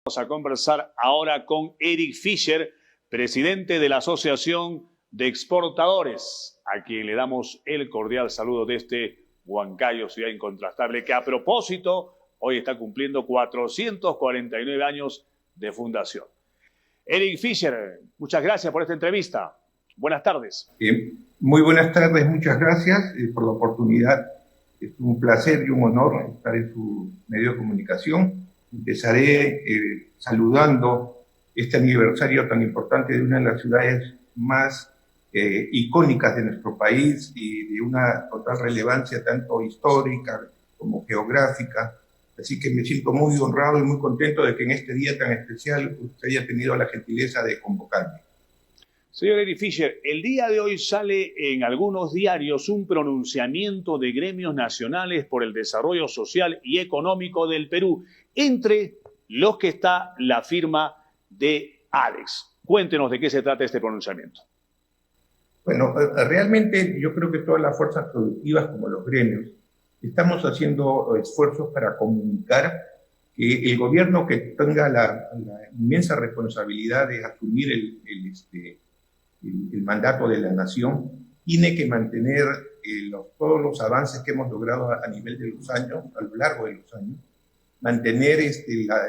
Vamos a conversar ahora con Eric Fischer, presidente de la Asociación de Exportadores, a quien le damos el cordial saludo desde Huancayo, ciudad incontrastable, que a propósito hoy está cumpliendo 449 años de fundación. Eric Fischer, muchas gracias por esta entrevista. Buenas tardes. Muy buenas tardes, muchas gracias por la oportunidad. Es un placer y un honor estar en su medio de comunicación. Empezaré saludando este aniversario tan importante de una de las ciudades más icónicas de nuestro país y de una total relevancia tanto histórica como geográfica. Así que me siento muy honrado y muy contento de que en este día tan especial usted haya tenido la gentileza de convocarme. Señor Eric Fischer, el día de hoy sale en algunos diarios un pronunciamiento de gremios nacionales por el desarrollo social y económico del Perú, entre los que está la firma de ADEX. Cuéntenos de qué se trata este pronunciamiento. Bueno, realmente yo creo que todas las fuerzas productivas como los gremios estamos haciendo esfuerzos para comunicar que el gobierno que tenga la inmensa responsabilidad de asumir el mandato de la nación tiene que mantener todos los avances que hemos logrado a nivel de los años, a lo largo de los años, mantener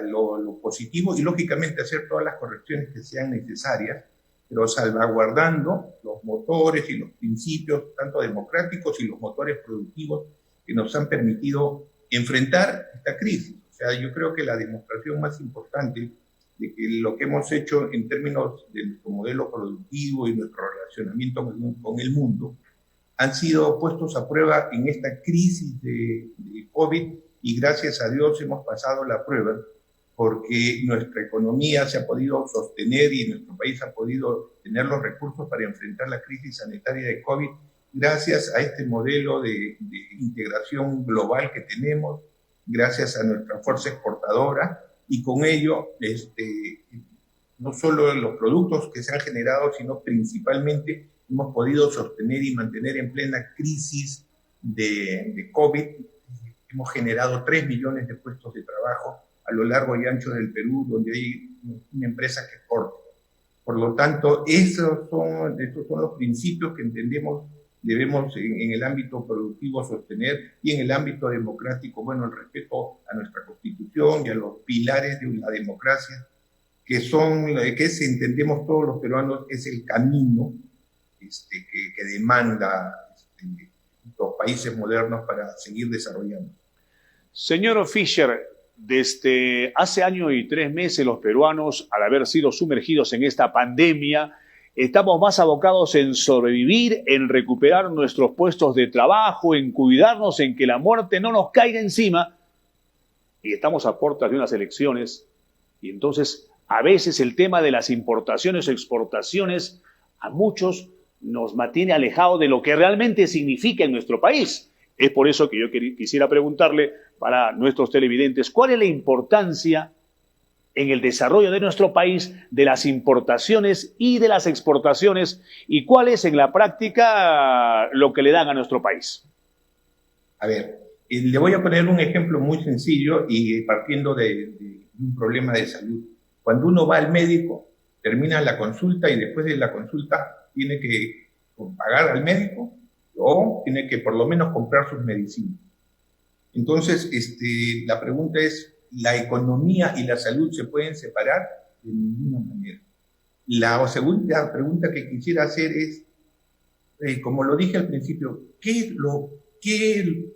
lo positivo y lógicamente hacer todas las correcciones que sean necesarias, pero salvaguardando los motores y los principios tanto democráticos y los motores productivos que nos han permitido enfrentar esta crisis. O sea, yo creo que la demostración más importante de que lo que hemos hecho en términos de nuestro modelo productivo y nuestro relacionamiento con el mundo han sido puestos a prueba en esta crisis de COVID y gracias a Dios hemos pasado la prueba porque nuestra economía se ha podido sostener y nuestro país ha podido tener los recursos para enfrentar la crisis sanitaria de COVID gracias a este modelo de integración global que tenemos, gracias a nuestra fuerza exportadora, y con ello no solo los productos que se han generado, sino principalmente hemos podido sostener y mantener en plena crisis de COVID. Hemos generado 3 millones de puestos de trabajo a lo largo y ancho del Perú, donde hay una empresa que exporta. Por lo tanto, estos son los principios que entendemos debemos en el ámbito productivo sostener y en el ámbito democrático, bueno, el respeto a nuestra Constitución y a los pilares de la democracia, que entendemos todos los peruanos, es el camino que demanda los países modernos para seguir desarrollando. Señor Fischer, desde hace año y 3 meses los peruanos, al haber sido sumergidos en esta pandemia, estamos más abocados en sobrevivir, en recuperar nuestros puestos de trabajo, en cuidarnos, en que la muerte no nos caiga encima. Y estamos a puertas de unas elecciones. Y entonces, a veces el tema de las importaciones o exportaciones a muchos nos mantiene alejados de lo que realmente significa en nuestro país. Es por eso que yo quisiera preguntarle para nuestros televidentes, ¿cuál es la importancia en el desarrollo de nuestro país de las importaciones y de las exportaciones y cuál es en la práctica lo que le dan a nuestro país? A ver, le voy a poner un ejemplo muy sencillo y partiendo de un problema de salud. Cuando uno va al médico, termina la consulta y después de la consulta tiene que pagar al médico o tiene que por lo menos comprar sus medicinas. Entonces, la pregunta es, ¿la economía y la salud se pueden separar? De ninguna manera. La segunda pregunta que quisiera hacer es, como lo dije al principio, ¿qué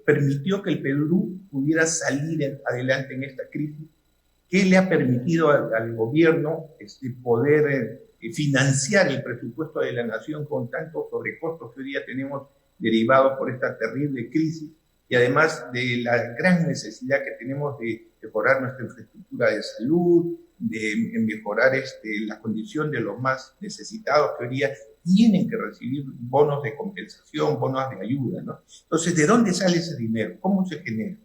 permitió que el Perú pudiera salir adelante en esta crisis? ¿Qué le ha permitido al gobierno poder financiar el presupuesto de la nación con tantos sobrecostos que hoy día tenemos derivados por esta terrible crisis? Y además de la gran necesidad que tenemos de mejorar nuestra infraestructura de salud, de mejorar la condición de los más necesitados que hoy día tienen que recibir bonos de compensación, bonos de ayuda, ¿no? Entonces, ¿de dónde sale ese dinero? ¿Cómo se genera?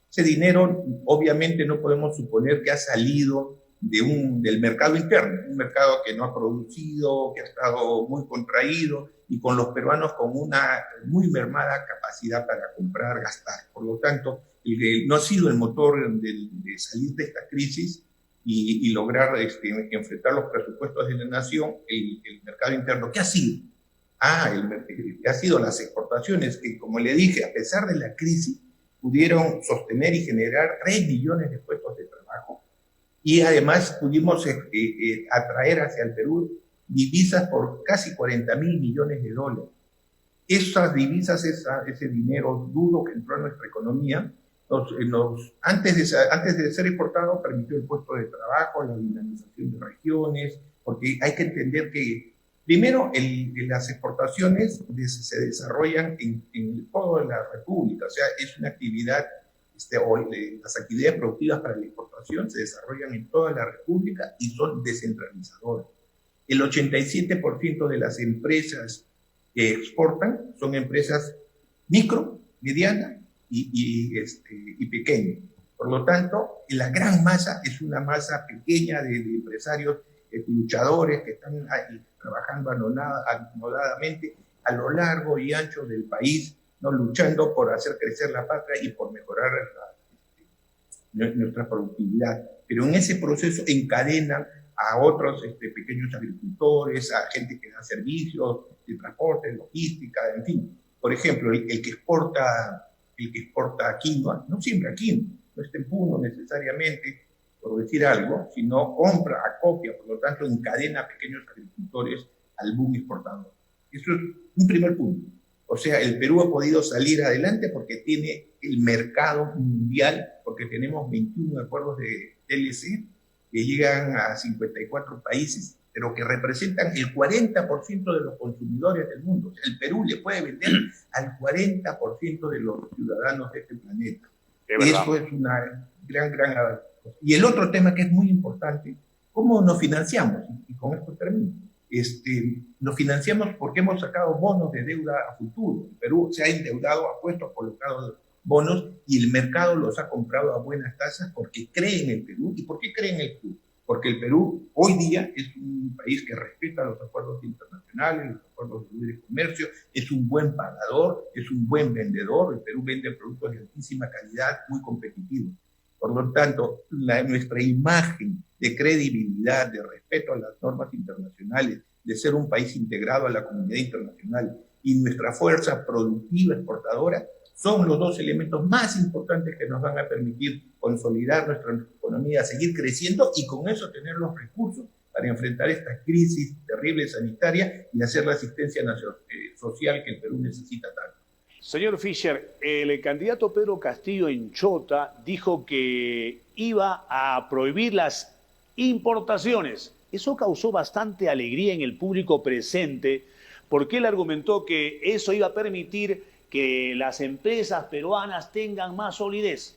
Ese dinero, obviamente, no podemos suponer que ha salido del mercado interno, un mercado que no ha producido, que ha estado muy contraído y con los peruanos con una muy mermada capacidad para comprar, gastar. Por lo tanto, no ha sido el motor de salir de esta crisis y lograr enfrentar los presupuestos de la nación, el mercado interno. ¿Qué ha sido? Ha sido las exportaciones que, como le dije, a pesar de la crisis, pudieron sostener y generar 3 millones de puestos de trabajo, y además pudimos atraer hacia el Perú divisas por casi 40.000 millones de dólares. Esas divisas, ese dinero duro que entró a nuestra economía, antes de ser exportado, permitió el puesto de trabajo, la dinamización de regiones, porque hay que entender que, primero, las exportaciones se desarrollan en toda la República, o sea, es una actividad, las actividades productivas para la exportación se desarrollan en toda la República y son descentralizadoras. El 87% de las empresas que exportan son empresas micro, medianas y pequeñas. Por lo tanto, la gran masa es una masa pequeña de empresarios luchadores que están trabajando acomodadamente a lo largo y ancho del país, ¿no? Luchando por hacer crecer la patria y por mejorar nuestra productividad. Pero en ese proceso encadenan a otros pequeños agricultores, a gente que da servicios de transporte, logística, en fin. Por ejemplo, el que exporta quinoa, no siembra quinoa, no está en Puno necesariamente, por decir algo, sino compra, acopia, por lo tanto encadena a pequeños agricultores al boom exportador. Eso es un primer punto. O sea, el Perú ha podido salir adelante porque tiene el mercado mundial, porque tenemos 21 acuerdos de TLC que llegan a 54 países, pero que representan el 40% de los consumidores del mundo. O sea, el Perú le puede vender al 40% de los ciudadanos de este planeta. Eso es una gran avance. Y el otro tema que es muy importante, ¿cómo nos financiamos? Y con esto termino. Nos financiamos porque hemos sacado bonos de deuda a futuro. El Perú se ha endeudado, ha colocado bonos y el mercado los ha comprado a buenas tasas porque cree en el Perú. ¿Y por qué cree en el Perú? Porque el Perú hoy día es un país que respeta los acuerdos internacionales, los acuerdos de libre comercio, es un buen pagador, es un buen vendedor. El Perú vende productos de altísima calidad, muy competitivos. Por lo tanto, nuestra imagen de credibilidad, de respeto a las normas internacionales, de ser un país integrado a la comunidad internacional y nuestra fuerza productiva exportadora son los dos elementos más importantes que nos van a permitir consolidar nuestra economía, seguir creciendo y con eso tener los recursos para enfrentar esta crisis terrible sanitaria y hacer la asistencia social que el Perú necesita tanto. Señor Fischer, el candidato Pedro Castillo en Chota dijo que iba a prohibir las importaciones. Eso causó bastante alegría en el público presente, porque él argumentó que eso iba a permitir que las empresas peruanas tengan más solidez.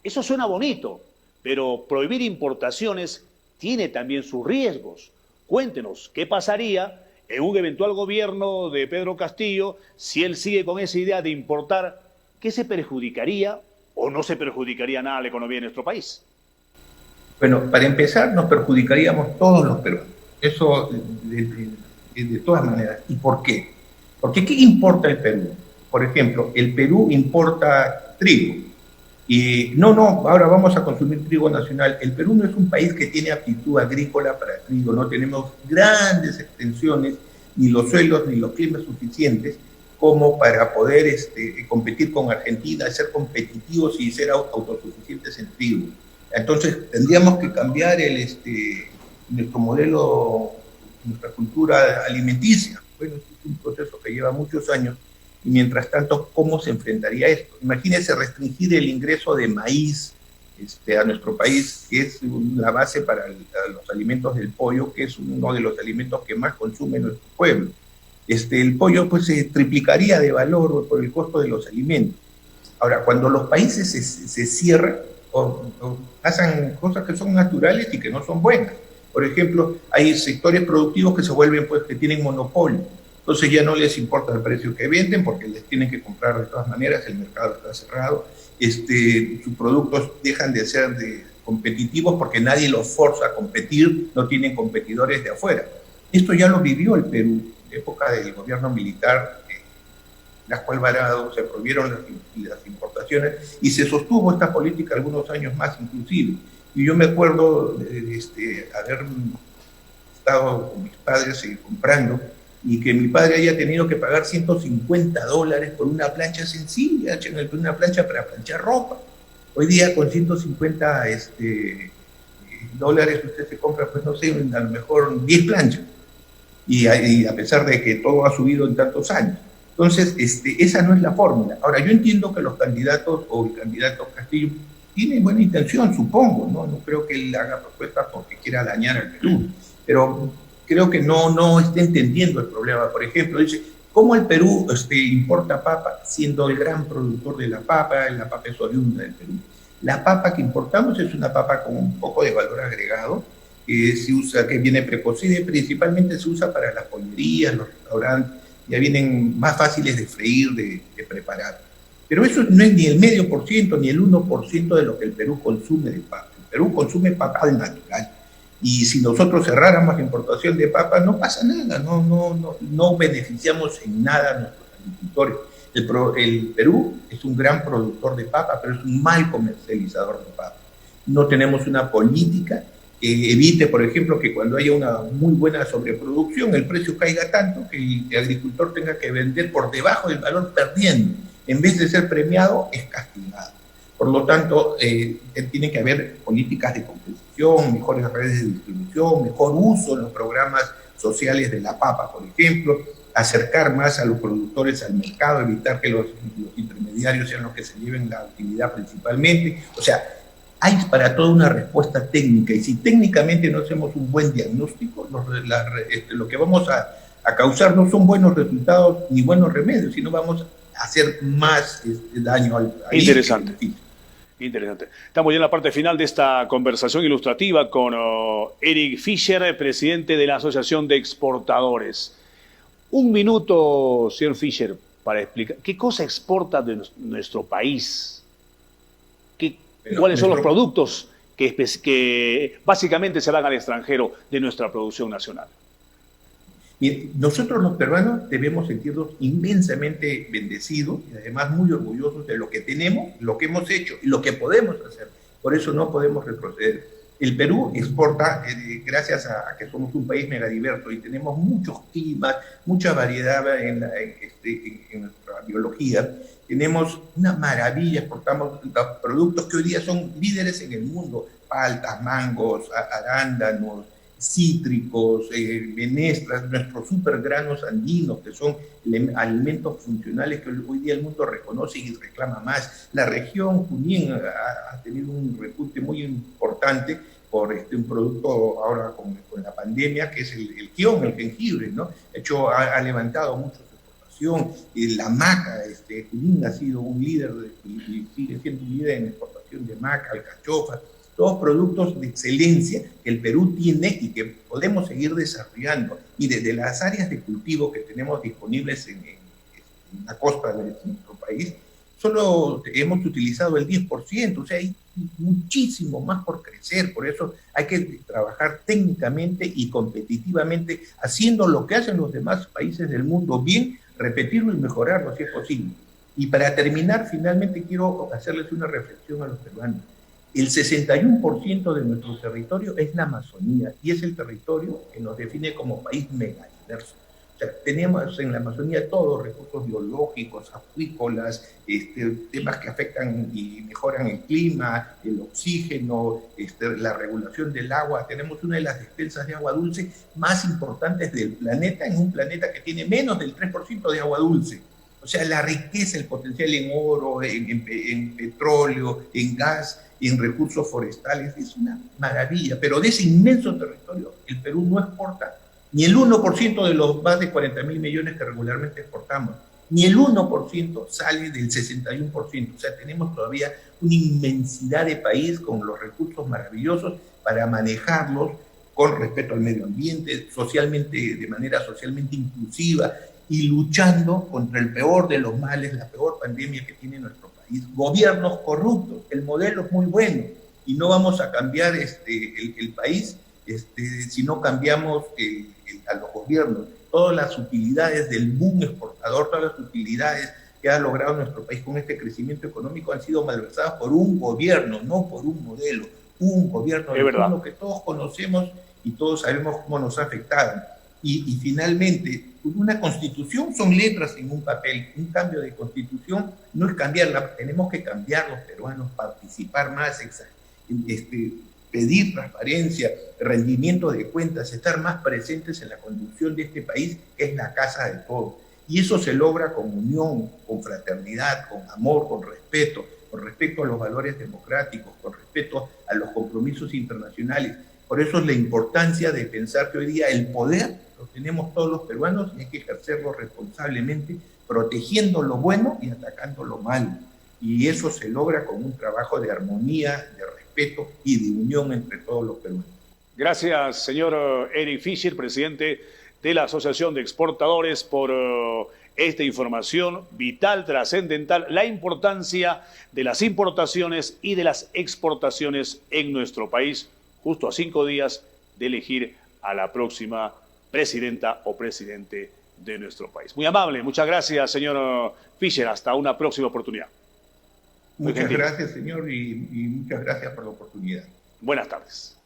Eso suena bonito, pero prohibir importaciones tiene también sus riesgos. Cuéntenos, ¿qué pasaría en un eventual gobierno de Pedro Castillo si él sigue con esa idea de importar? ¿Qué se perjudicaría o no se perjudicaría nada a la economía de nuestro país? Bueno, para empezar, nos perjudicaríamos todos los peruanos. Eso de todas maneras. ¿Y por qué? Porque ¿qué importa el Perú? Por ejemplo, el Perú importa trigo. Y ahora vamos a consumir trigo nacional. El Perú no es un país que tiene aptitud agrícola para trigo, no tenemos grandes extensiones, ni los suelos ni los climas suficientes como para poder competir con Argentina, ser competitivos y ser autosuficientes en trigo. Entonces tendríamos que cambiar nuestro modelo, nuestra cultura alimenticia. Bueno, es un proceso que lleva muchos años. Y mientras tanto, ¿cómo se enfrentaría esto? Imagínense restringir el ingreso de maíz a nuestro país, que es la base para los alimentos del pollo, que es uno de los alimentos que más consume nuestro pueblo. El pollo pues se triplicaría de valor por el costo de los alimentos. Ahora, cuando los países se cierran o hacen cosas que son naturales y que no son buenas. Por ejemplo, hay sectores productivos que se vuelven, pues, que tienen monopolio. Entonces ya no les importa el precio que venden porque les tienen que comprar de todas maneras, el mercado está cerrado, sus productos dejan de ser competitivos porque nadie los forza a competir, no tienen competidores de afuera. Esto ya lo vivió el Perú, en época del gobierno militar, Lasco Alvarado, se prohibieron las importaciones y se sostuvo esta política algunos años más inclusive. Y yo me acuerdo de haber estado con mis padres comprando y que mi padre haya tenido que pagar $150 por una plancha sencilla, una plancha para planchar ropa. Hoy día con 150 dólares usted se compra, pues no sé, a lo mejor 10 planchas. Y a pesar de que todo ha subido en tantos años. Entonces, esa no es la fórmula. Ahora, yo entiendo que los candidatos o el candidato Castillo tiene buena intención, supongo, ¿no? No creo que él haga propuestas porque quiera dañar al Perú, pero creo que no está entendiendo el problema. Por ejemplo, dice, ¿cómo el Perú importa papa siendo el gran productor de la papa es oriunda del Perú? La papa que importamos es una papa con un poco de valor agregado, que se usa, que viene precocida y principalmente se usa para las pollerías, los restaurantes, ya vienen más fáciles de freír, de preparar. Pero eso no es ni el 0,5% ni el 1% de lo que el Perú consume de papa. El Perú consume papa al natural. Y si nosotros cerráramos la importación de papa, no pasa nada, no beneficiamos en nada a nuestros agricultores. El Perú es un gran productor de papa, pero es un mal comercializador de papa. No tenemos una política que evite, por ejemplo, que cuando haya una muy buena sobreproducción, el precio caiga tanto que el agricultor tenga que vender por debajo del valor perdiendo. En vez de ser premiado, es castigado. Por lo tanto, tiene que haber políticas de compensación, mejores redes de distribución, mejor uso en los programas sociales de la papa, por ejemplo, acercar más a los productores al mercado, evitar que los intermediarios sean los que se lleven la actividad principalmente. O sea, hay para todo una respuesta técnica, y si técnicamente no hacemos un buen diagnóstico, lo que vamos a causar no son buenos resultados ni buenos remedios, sino vamos a hacer más daño al país. Interesante. Interesante. Estamos ya en la parte final de esta conversación ilustrativa con Eric Fischer, presidente de la Asociación de Exportadores. Un minuto, señor Fischer, para explicar qué cosa exporta de nuestro país. ¿Cuáles son los productos que básicamente se van al extranjero de nuestra producción nacional? Bien, nosotros los peruanos debemos sentirnos inmensamente bendecidos y además muy orgullosos de lo que tenemos, lo que hemos hecho y lo que podemos hacer. Por eso no podemos retroceder. El Perú exporta, gracias a que somos un país megadiverso y tenemos muchos climas, mucha variedad en nuestra biología. Tenemos una maravilla, exportamos productos que hoy día son líderes en el mundo: paltas, mangos, arándanos, cítricos, menestras, nuestros supergranos andinos, que son alimentos funcionales que hoy día el mundo reconoce y reclama más. La región Junín ha tenido un repunte muy importante por un producto ahora con la pandemia, que es el quión, el jengibre, ¿no? De hecho, ha levantado mucho su exportación. La maca, Junín ha sido un líder y sigue siendo un líder en exportación de maca, alcachofa, todos productos de excelencia que el Perú tiene y que podemos seguir desarrollando. Y desde las áreas de cultivo que tenemos disponibles en la costa de nuestro país, solo hemos utilizado el 10%, o sea, hay muchísimo más por crecer. Por eso hay que trabajar técnicamente y competitivamente, haciendo lo que hacen los demás países del mundo bien, repetirlo y mejorarlo si es posible. Y para terminar, finalmente quiero hacerles una reflexión a los peruanos. El 61% de nuestro territorio es la Amazonía, y es el territorio que nos define como país megadiverso. O sea, tenemos en la Amazonía todos recursos biológicos, acuícolas, temas que afectan y mejoran el clima, el oxígeno, la regulación del agua. Tenemos una de las despensas de agua dulce más importantes del planeta, en un planeta que tiene menos del 3% de agua dulce. O sea, la riqueza, el potencial en oro, en petróleo, en gas, en recursos forestales, es una maravilla. Pero de ese inmenso territorio, el Perú no exporta ni el 1% de los más de 40.000 millones que regularmente exportamos, ni el 1% sale del 61%. O sea, tenemos todavía una inmensidad de país con los recursos maravillosos para manejarlos con respeto al medio ambiente, socialmente, de manera socialmente inclusiva, y luchando contra el peor de los males, la peor pandemia que tiene nuestro país. Gobiernos corruptos, el modelo es muy bueno, y no vamos a cambiar el país si no cambiamos a los gobiernos. Todas las utilidades del boom exportador, todas las utilidades que ha logrado nuestro país con este crecimiento económico han sido malversadas por un gobierno, no por un modelo. un gobierno del fondo que todos conocemos y todos sabemos cómo nos ha afectado. Y finalmente, una constitución son letras en un papel. Un cambio de constitución no es cambiarla, tenemos que cambiar los peruanos, participar más, pedir transparencia, rendimiento de cuentas, estar más presentes en la conducción de este país, que es la casa de todos. Y eso se logra con unión, con fraternidad, con amor, con respeto a los valores democráticos, con respeto a los compromisos internacionales. Por eso es la importancia de pensar que hoy día el poder lo tenemos todos los peruanos y hay que ejercerlo responsablemente, protegiendo lo bueno y atacando lo malo. Y eso se logra con un trabajo de armonía, de respeto y de unión entre todos los peruanos. Gracias, señor Eric Fischer, presidente de la Asociación de Exportadores, por esta información vital, trascendental, la importancia de las importaciones y de las exportaciones en nuestro país, justo a 5 días de elegir a la próxima presidenta o presidente de nuestro país. Muy amable, muchas gracias, señor Fischer. Hasta una próxima oportunidad. Muchas gracias, señor, y muchas gracias por la oportunidad. Buenas tardes.